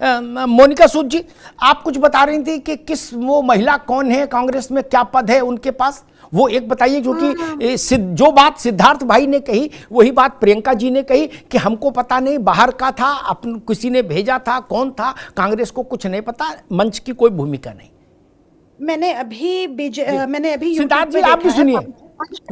मोनिका सूद जी, आप कुछ बता रही थी कि किस वो महिला कौन है, कांग्रेस में क्या पद है उनके पास, वो एक बताइए। क्योंकि जो बात सिद्धार्थ भाई ने कही वही बात प्रियंका जी ने कही कि हमको पता नहीं, बाहर का था, अपन किसी ने भेजा था, कौन था, कांग्रेस को कुछ नहीं पता, मंच की कोई भूमिका नहीं। मैंने अभी सिद्धार्थ जी आप भी सुनिए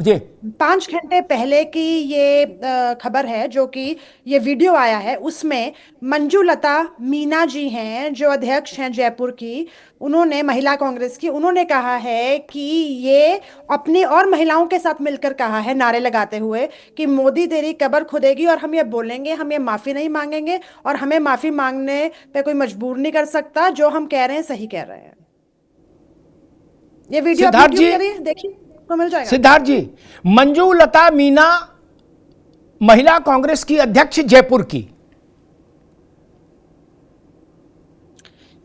जी। 5 घंटे पहले की ये खबर है, जो कि ये वीडियो आया है, उसमें मंजुलता मीना जी हैं जो अध्यक्ष हैं जयपुर की, उन्होंने, महिला कांग्रेस की, उन्होंने कहा है कि ये अपनी और महिलाओं के साथ मिलकर कहा है, नारे लगाते हुए, कि मोदी तेरी कब्र खुदेगी और हम ये बोलेंगे, हम ये माफी नहीं मांगेंगे और हमें माफी मांगने पे कोई मजबूर नहीं कर सकता, जो हम कह रहे हैं सही कह रहे हैं। ये वीडियो सिद्धार्थ जी देखिए तो मिल जाएगा। सिद्धार्थ जी, मंजुलता मीना महिला कांग्रेस की अध्यक्ष जयपुर की,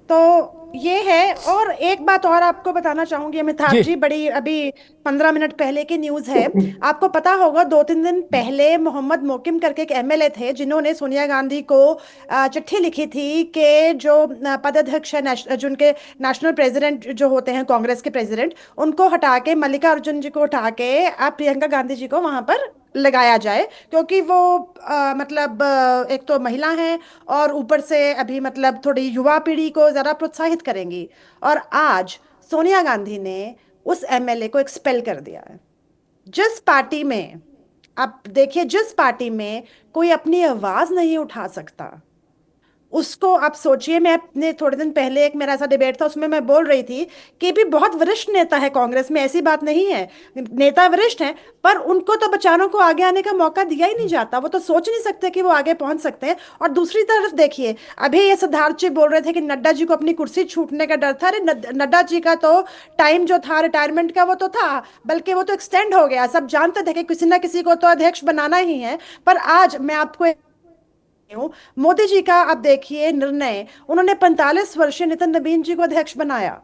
तो ये है। और एक बात और आपको बताना चाहूंगी अमिताभ जी, बड़ी अभी 15 मिनट पहले की न्यूज है। आपको पता होगा 2-3 दिन पहले मोहम्मद मोकिम करके एक एमएलए थे, जिन्होंने सोनिया गांधी को चिट्ठी लिखी थी कि जो पदाध्यक्ष है, जिनके नेशनल प्रेसिडेंट जो होते हैं कांग्रेस के प्रेसिडेंट, उनको हटा के, मल्लिकार्जुन जी को हटा के आप प्रियंका गांधी जी को वहां पर लगाया जाए, क्योंकि वो मतलब एक तो महिला हैं और ऊपर से अभी मतलब थोड़ी युवा पीढ़ी को ज़रा प्रोत्साहित करेंगी। और आज सोनिया गांधी ने उस एमएलए को एक्सपेल कर दिया है। जिस पार्टी में, आप देखिए, जिस पार्टी में कोई अपनी आवाज़ नहीं उठा सकता, उसको आप सोचिए। मैं अपने थोड़े दिन पहले एक मेरा ऐसा डिबेट था, उसमें मैं बोल रही थी कि भी बहुत वरिष्ठ नेता है कांग्रेस में, ऐसी बात नहीं है, नेता वरिष्ठ हैं, पर उनको तो बेचारों को आगे आने का मौका दिया ही नहीं जाता। वो तो सोच नहीं सकते कि वो आगे पहुंच सकते हैं। और दूसरी तरफ देखिए, अभी ये सिद्धार्थ जी बोल रहे थे कि नड्डा जी को अपनी कुर्सी छूटने का डर था। अरे नड्डा जी का तो टाइम जो था रिटायरमेंट का, वो तो था, बल्कि वो तो एक्सटेंड हो गया। सब जानते थे कि किसी ना किसी को तो अध्यक्ष बनाना ही है। पर आज मैं आपको, मोदी जी का आप देखिए निर्णय, उन्होंने 45 वर्षीय नितिन नवीन जी को अध्यक्ष बनाया।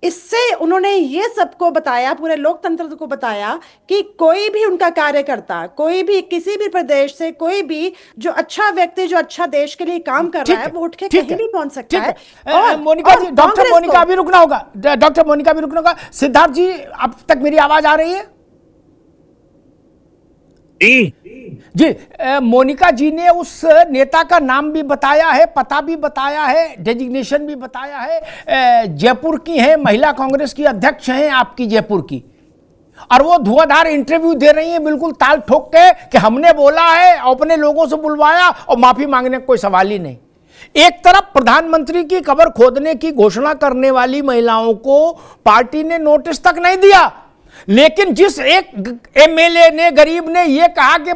इससे उन्होंने ये सबको बताया, पूरे लोकतंत्र को बताया, कि कोई भी उनका कार्यकर्ता, कोई भी किसी भी प्रदेश से, कोई भी जो अच्छा व्यक्ति, जो अच्छा देश के लिए काम कर रहा है, वो उठ के कहीं भी पहुंच सकता है। और मोनिका जी, डॉक्टर मोनिका भी रुकना होगा, डॉक्टर मोनिका भी रुकना होगा। सिद्धार्थ जी, अब तक मेरी आवाज आ रही है? जी, मोनिका जी ने उस नेता का नाम भी बताया है, पता भी बताया है, डेजिग्नेशन भी बताया है। जयपुर की हैं, महिला कांग्रेस की अध्यक्ष हैं आपकी जयपुर की, और वो धुआंधार इंटरव्यू दे रही हैं बिल्कुल ताल ठोक के कि हमने बोला है, अपने लोगों से बुलवाया और माफी मांगने का कोई सवाल ही नहीं। एक तरफ प्रधानमंत्री की कब्र खोदने की घोषणा करने वाली महिलाओं को पार्टी ने नोटिस तक नहीं दिया, लेकिन जिस एक एमएलए ने, गरीब ने, यह कहा कि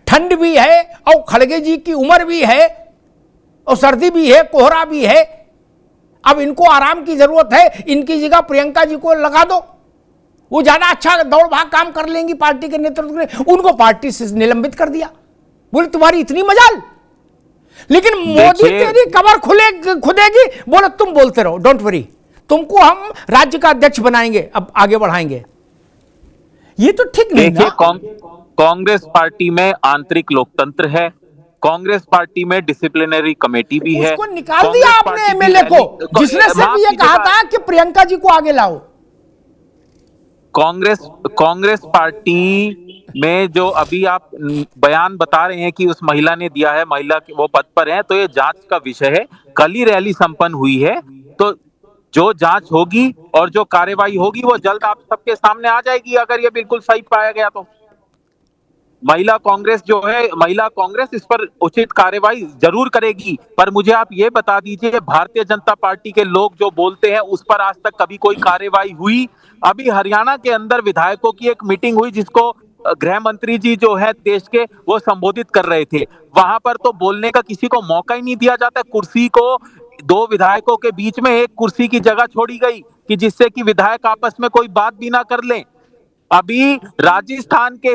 ठंड भी है और खड़गे जी की उम्र भी है और सर्दी भी है, कोहरा भी है, अब इनको आराम की जरूरत है, इनकी जगह प्रियंका जी को लगा दो, वो ज्यादा अच्छा दौड़ भाग काम कर लेंगी पार्टी के नेतृत्व में। उनको पार्टी से निलंबित कर दिया। बोले तुम्हारी इतनी मजाल, लेकिन मोदी तेरी कब्र खुदेगी, बोले तुम बोलते रहो, डोंट वरी, तुमको हम राज्य का अध्यक्ष बनाएंगे, अब आगे बढ़ाएंगे। ये तो ठीक नहीं ना। कांग्रेस पार्टी में आंतरिक लोकतंत्र है, कांग्रेस पार्टी में डिसिप्लिनरी कमेटी भी है। उसको निकाल दिया आपने एमएलए को, जिसने सिर्फ ये कहा था कि प्रियंका जी को आगे लाओ। कांग्रेस पार्टी में जो अभी आप बयान बता रहे हैं कि उस महिला ने दिया है, महिला वो पद पर है, तो ये जांच का विषय है। कल ही रैली संपन्न हुई है, तो जो जांच होगी और जो कार्रवाई होगी वो जल्द आप सबके सामने आ जाएगी। अगर ये बिल्कुल सही पाया गया तो महिला कांग्रेस जो है, महिला कांग्रेस इस पर उचित कार्रवाई जरूर करेगी। पर मुझे आप ये बता दीजिए, भारतीय जनता पार्टी के लोग जो बोलते हैं उस पर आज तक कभी कोई कार्रवाई हुई? अभी हरियाणा के अंदर विधायकों की एक मीटिंग हुई, जिसको गृह मंत्री जी जो है देश के, वो संबोधित कर रहे थे। वहां पर तो बोलने का किसी को मौका ही नहीं दिया जाता। कुर्सी को, 2 विधायकों के बीच में एक कुर्सी की जगह छोड़ी गई कि जिससे कि विधायक आपस में कोई बात भी ना कर लें। अभी राजस्थान के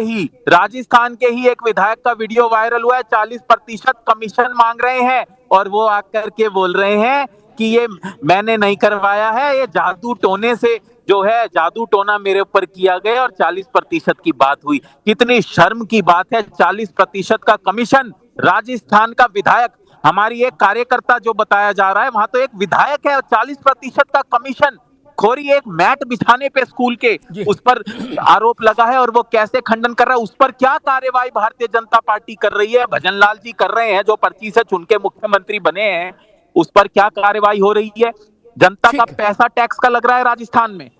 ही एक विधायक का वीडियो वायरल हुआ है, 40% कमीशन मांग रहे हैं, और वो आकर के बोल रहे हैं कि ये मैंने नहीं करवाया है, ये जादू टोने से जो है, जादू टोना मेरे ऊपर किया गया और 40% की बात हुई। कितनी शर्म की बात है, 40% का कमीशन, राजस्थान का विधायक। हमारी एक कार्यकर्ता जो बताया जा रहा है, वहां तो एक विधायक है, 40% का कमीशन खोरी एक मैट बिछाने पे स्कूल के उस पर आरोप लगा है, और वो कैसे खंडन कर रहा है, उस पर क्या कार्रवाई भारतीय जनता पार्टी कर रही है? भजन लाल जी कर रहे हैं जो पर्ची से चुन के मुख्यमंत्री बने हैं, उस पर क्या कार्रवाई हो रही है? जनता का पैसा टैक्स का लग रहा है राजस्थान में।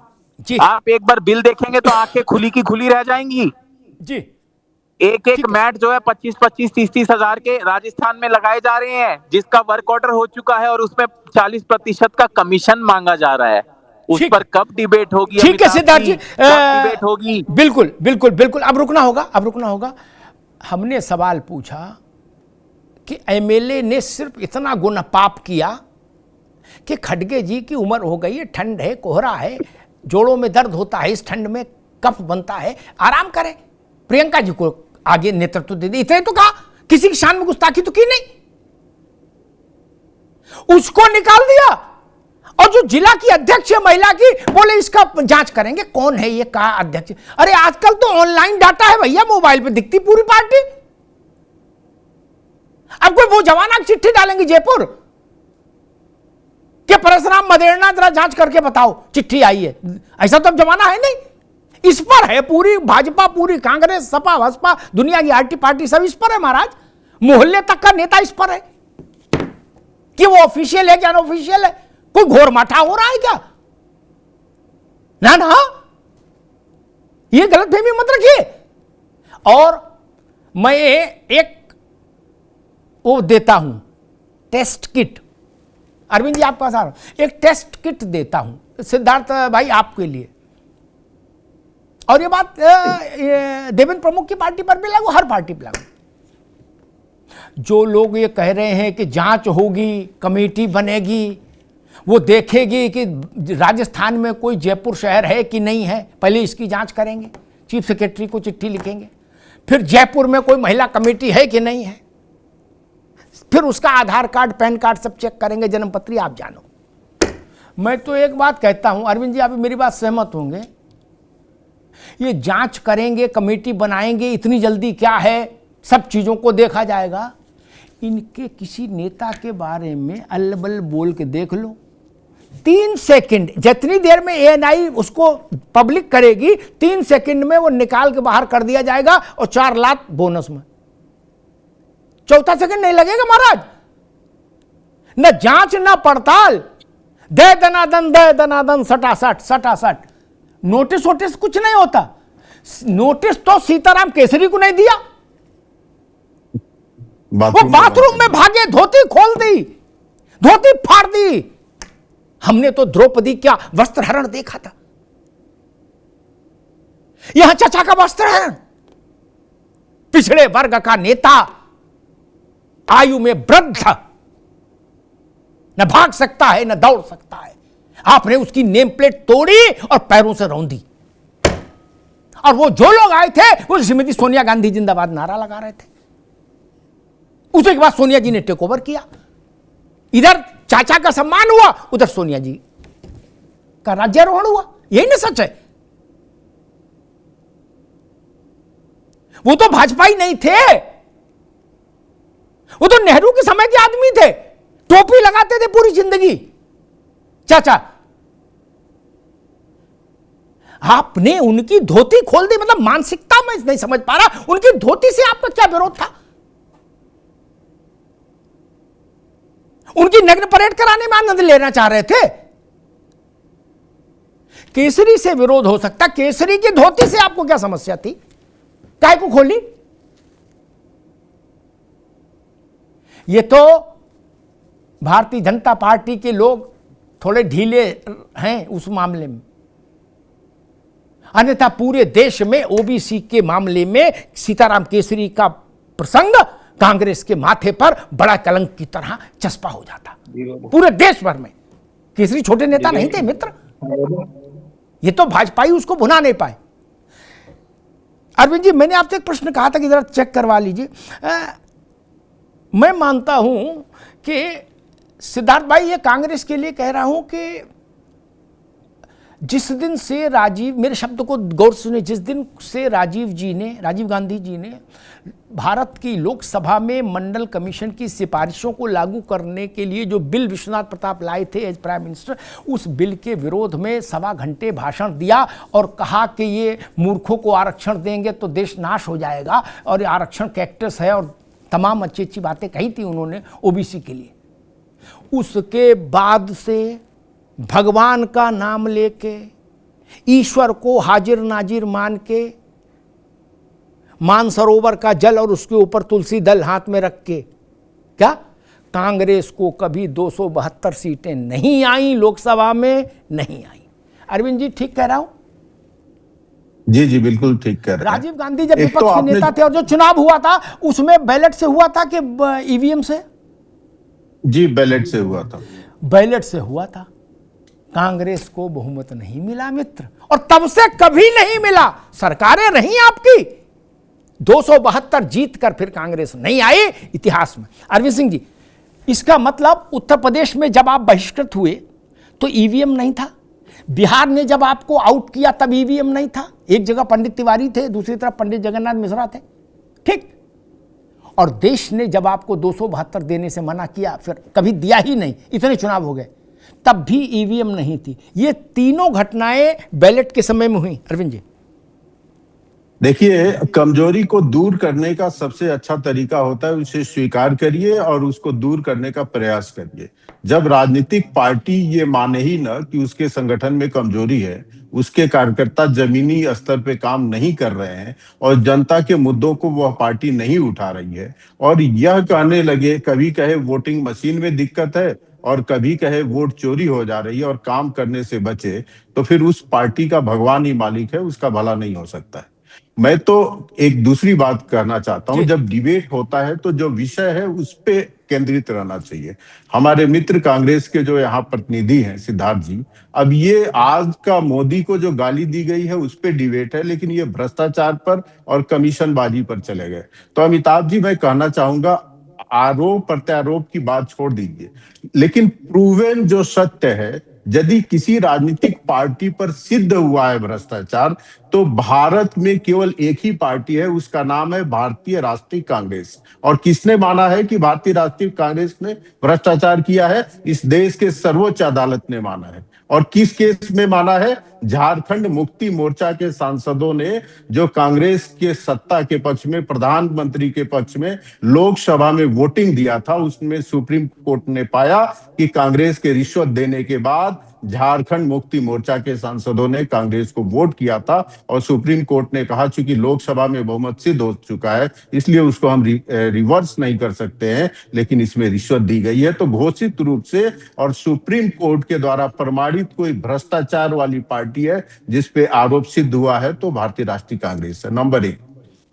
आप एक बार बिल देखेंगे तो आंखें खुली की खुली रह जाएंगी जी। एक एक मैट जो है 25-25, 30-30 हजार के राजस्थान में लगाए जा रहे हैं, जिसका वर्क ऑर्डर हो चुका है, और उसमें 40% का कमीशन मांगा जा रहा है। उस पर कब डिबेट होगी? ठीक है सिद्धार्थ जी, डिबेट होगी। बिल्कुल बिल्कुल बिल्कुल। अब रुकना होगा। हमने सवाल पूछा कि एमएलए ने सिर्फ इतना गुनाह पाप किया कि खड़गे जी की उम्र हो गई है, ठंड है, कोहरा है, जोड़ों में दर्द होता है, इस ठंड में कफ बनता है, आराम करें, प्रियंका जी को आगे नेतृत्व दे दी, इतने तो कहा, किसी की शान में गुस्ताखी तो की नहीं, उसको निकाल दिया। और जो जिला की अध्यक्ष है महिला की, बोले इसका जांच करेंगे, कौन है ये, कहा अध्यक्ष। अरे आजकल तो ऑनलाइन डाटा है भैया, मोबाइल पे दिखती पूरी पार्टी। अब कोई वो जवाना की चिट्ठी डालेंगे जयपुर कि परशुराम मदेरना जरा जांच करके बताओ, चिट्ठी आई है, ऐसा तो अब जमाना है नहीं। इस पर है पूरी भाजपा, पूरी कांग्रेस, सपा बसपा, दुनिया की आरटी पार्टी सब इस पर है महाराज। मोहल्ले तक का नेता इस पर है कि वो ऑफिशियल है क्या अनऑफिशियल है, कोई घोर माठा हो रहा है क्या? ना, ये गलतफहमी मत रखिए। और मैं एक वो देता हूं टेस्ट किट, अरविंद जी आपके पास आ रहा हूं, एक टेस्ट किट देता हूं सिद्धार्थ भाई आपके लिए। और ये बात देवेंद्र प्रमुख की पार्टी पर भी लागू, हर पार्टी पर लागू। जो लोग ये कह रहे हैं कि जांच होगी, कमेटी बनेगी, वो देखेगी कि राजस्थान में कोई जयपुर शहर है कि नहीं है, पहले इसकी जांच करेंगे, चीफ सेक्रेटरी को चिट्ठी लिखेंगे, फिर जयपुर में कोई महिला कमेटी है कि नहीं है, फिर उसका आधार कार्ड, पैन कार्ड सब चेक करेंगे, जन्मपत्री, आप जानो। मैं तो एक बात कहता हूं, अरविंद जी आप मेरी बात सहमत होंगे, ये जांच करेंगे, कमेटी बनाएंगे, इतनी जल्दी क्या है, सब चीजों को देखा जाएगा। इनके किसी नेता के बारे में अल्लबल बोल के देख लो, 3 सेकंड, जितनी देर में एएनआई उसको पब्लिक करेगी, 3 सेकंड में वो निकाल के बाहर कर दिया जाएगा, और 4 लाख बोनस में। चौथा सेकंड नहीं लगेगा महाराज। न जांच न पड़ताल, दे दनादन सटासट। नोटिस वोटिस कुछ नहीं होता। नोटिस तो सीताराम केसरी को नहीं दिया, वो बाथरूम में भागे, धोती खोल दी, धोती फाड़ दी। हमने तो द्रौपदी क्या वस्त्रहरण देखा था, यहां चचा का वस्त्रहरण। पिछड़े वर्ग का नेता, आयु में वृद्ध, न भाग सकता है न दौड़ सकता है, आपने उसकी नेम प्लेट तोड़ी और पैरों से रौंदी। और वो जो लोग आए थे वो श्रीमती सोनिया गांधी जिंदाबाद नारा लगा रहे थे। उसके बाद सोनिया जी ने टेक ओवर किया, इधर चाचा का सम्मान हुआ, उधर सोनिया जी का राज्यारोहण हुआ। यही ना सच है? वो तो भाजपा ही नहीं थे, वो तो नेहरू के समय के आदमी थे, टोपी लगाते थे पूरी जिंदगी चाचा। आपने उनकी धोती खोल दी, मतलब मानसिकता में नहीं समझ पा रहा, उनकी धोती से आपका क्या विरोध था? उनकी नग्न परेड कराने में आनंद लेना चाह रहे थे? केसरी से विरोध हो सकता, केसरी की धोती से आपको क्या समस्या थी? काहे को खोली? ये तो भारतीय जनता पार्टी के लोग थोड़े ढीले हैं उस मामले में, अन्यथा पूरे देश में ओबीसी के मामले में सीताराम केसरी का प्रसंग कांग्रेस के माथे पर बड़ा कलंक की तरह चस्पा हो जाता पूरे देश भर में। केसरी छोटे नेता नहीं थे मित्र, ये तो भाजपाई उसको भुना नहीं पाए। अरविंद जी, मैंने आपसे एक प्रश्न कहा था कि जरा चेक करवा लीजिए। मैं मानता हूं कि सिद्धार्थ भाई, ये कांग्रेस के लिए कह रहा हूं कि जिस दिन से राजीव, मेरे शब्द को गौर से सुने, जिस दिन से राजीव गांधी जी ने भारत की लोकसभा में मंडल कमीशन की सिफारिशों को लागू करने के लिए जो बिल विश्वनाथ प्रताप लाए थे एज प्राइम मिनिस्टर, उस बिल के विरोध में 1.25 घंटे भाषण दिया और कहा कि ये मूर्खों को आरक्षण देंगे तो देश नाश हो जाएगा और ये आरक्षण कैक्टस है, और तमाम अच्छी अच्छी बातें कही थी उन्होंने ओबीसी के लिए। उसके बाद से भगवान का नाम लेके, ईश्वर को हाजिर नाजिर मान के, मानसरोवर का जल और उसके ऊपर तुलसी दल हाथ में रख के, क्या कांग्रेस को कभी 272 सीटें नहीं आई लोकसभा में, नहीं आई। अरविंद जी ठीक कह रहा हूं? जी जी बिल्कुल ठीक कह रहे हैं। राजीव गांधी जब विपक्ष के नेता थे और जो चुनाव हुआ था उसमें बैलेट से हुआ था कि ईवीएम से? जी बैलेट से हुआ था। बैलेट से हुआ था। कांग्रेस को बहुमत नहीं मिला मित्र, और तब से कभी नहीं मिला। सरकारें रही आपकी, 272 जीत कर फिर कांग्रेस नहीं आई इतिहास में। अरविंद सिंह जी, इसका मतलब उत्तर प्रदेश में जब आप बहिष्कृत हुए तो ईवीएम नहीं था, बिहार ने जब आपको आउट किया तब ईवीएम नहीं था, एक जगह पंडित तिवारी थे, दूसरी तरफ पंडित जगन्नाथ मिश्रा थे, ठीक। और देश ने जब आपको 272 देने से मना किया, फिर कभी दिया ही नहीं, इतने चुनाव हो गए, तब भी ईवीएम नहीं थी। ये तीनों घटनाएं बैलेट के समय में हुई। अरविंद जी देखिए, कमजोरी को दूर करने का सबसे अच्छा तरीका होता है उसे स्वीकार करिए और उसको दूर करने का प्रयास करिए। जब राजनीतिक पार्टी ये माने ही ना कि उसके संगठन में कमजोरी है, उसके कार्यकर्ता जमीनी स्तर पे काम नहीं कर रहे हैं और जनता के मुद्दों को वह पार्टी नहीं उठा रही है, और यह कहने लगे, कभी कहे वोटिंग मशीन में दिक्कत है और कभी कहे वोट चोरी हो जा रही है और काम करने से बचे, तो फिर उस पार्टी का भगवान ही मालिक है, उसका भला नहीं हो सकता है। मैं तो एक दूसरी बात कहना चाहता हूं, जब डिबेट होता है तो जो विषय है उस पे केंद्रित रहना चाहिए। हमारे मित्र कांग्रेस के जो यहाँ प्रतिनिधि हैं सिद्धार्थ जी, अब ये आज का मोदी को जो गाली दी गई है उस पे डिबेट है, लेकिन ये भ्रष्टाचार पर और कमीशनबाजी पर चले गए। तो अमिताभ जी, मैं कहना चाहूंगा, आरोप प्रत्यारोप की बात छोड़ दीजिए, लेकिन प्रूवन जो सत्य है, यदि किसी राजनीतिक पार्टी पर सिद्ध हुआ है भ्रष्टाचार, तो भारत में केवल एक ही पार्टी है, उसका नाम है भारतीय राष्ट्रीय कांग्रेस। और किसने माना है कि भारतीय राष्ट्रीय कांग्रेस ने भ्रष्टाचार किया है? इस देश के सर्वोच्च अदालत ने माना है। और किस केस में माना है? झारखंड मुक्ति मोर्चा के सांसदों ने, जो कांग्रेस के सत्ता के पक्ष में, प्रधानमंत्री के पक्ष में लोकसभा में वोटिंग दिया था, उसमें सुप्रीम कोर्ट ने पाया कि कांग्रेस के रिश्वत देने के बाद झारखंड मुक्ति मोर्चा के सांसदों ने कांग्रेस को वोट किया था, और सुप्रीम कोर्ट ने कहा चूंकि लोकसभा में बहुमत सिद्ध हो चुका है इसलिए उसको हम रिवर्स नहीं कर सकते हैं, लेकिन इसमें रिश्वत दी गई है। तो घोषित रूप से और सुप्रीम कोर्ट के द्वारा प्रमाणित कोई भ्रष्टाचार वाली पार्टी है जिस पे आरोप सिद्ध हुआ है तो भारतीय राष्ट्रीय कांग्रेस है, नंबर 1।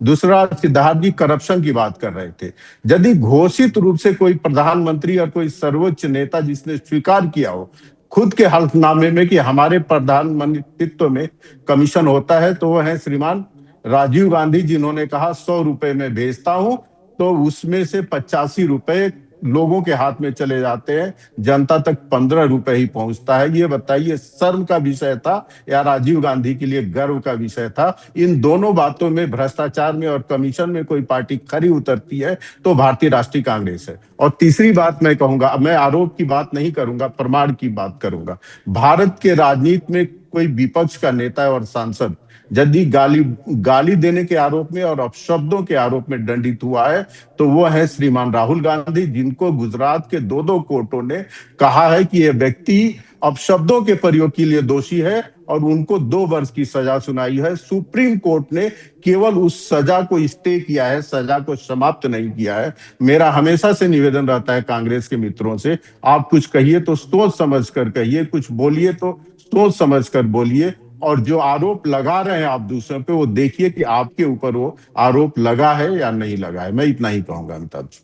दूसरा, सिद्धार्थ जी करप्शन की बात कर रहे थे। यदि घोषित रूप से कोई प्रधानमंत्री और कोई सर्वोच्च नेता जिसने स्वीकार किया हो खुद के हल्फनामे में कि हमारे प्रधानमंत्रित्व में कमीशन होता है, तो वो है श्रीमान राजीव गांधी, जिन्होंने कहा 100 रुपए में भेजता हूं, तो उसमें से 85 रुपए लोगों के हाथ में चले जाते हैं, जनता तक 15 रुपए ही पहुंचता है। ये बताइए, शर्म का विषय था या राजीव गांधी के लिए गर्व का विषय था? इन दोनों बातों में, भ्रष्टाचार में और कमीशन में, कोई पार्टी खरी उतरती है तो भारतीय राष्ट्रीय कांग्रेस है। और तीसरी बात मैं कहूंगा, मैं आरोप की बात नहीं करूंगा, प्रमाण की बात करूंगा। भारत के राजनीति में कोई विपक्ष का नेता और सांसद यदि गाली देने के आरोप में और अपशब्दों के आरोप में दंडित हुआ है तो वो है श्रीमान राहुल गांधी, जिनको गुजरात के 2 कोर्टों ने कहा है कि यह व्यक्ति अपशब्दों के प्रयोग के लिए दोषी है और उनको 2 वर्ष की सजा सुनाई है। सुप्रीम कोर्ट ने केवल उस सजा को स्टे किया है, सजा को समाप्त नहीं किया है। मेरा हमेशा से निवेदन रहता है कांग्रेस के मित्रों से, आप कुछ कहिए तो सोच समझ कर कहिए, कुछ बोलिए तो सोच समझ कर बोलिए, और जो आरोप लगा रहे हैं आप दूसरों पे, वो देखिए कि आपके ऊपर वो आरोप लगा है या नहीं लगा है। मैं इतना ही कहूंगा अमिताभ जी।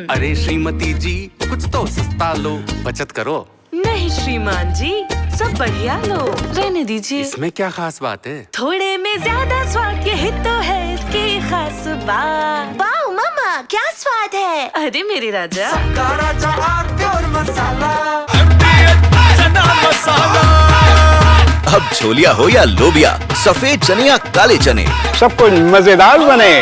अरे श्रीमती जी, कुछ तो सस्ता लो, बचत करो। नहीं श्रीमान जी, सब बढ़िया लो, रहने दीजिए। इसमें क्या खास बात है? थोड़े में ज्यादा स्वाद, यही तो है इसकी खास बात। वाओ मामा, क्या स्वाद है? अरे मेरे राजा, राजा मसाला अब छोलिया हो या लोबिया, सफेद चने या काले चने, सब कुछ मजेदार बने।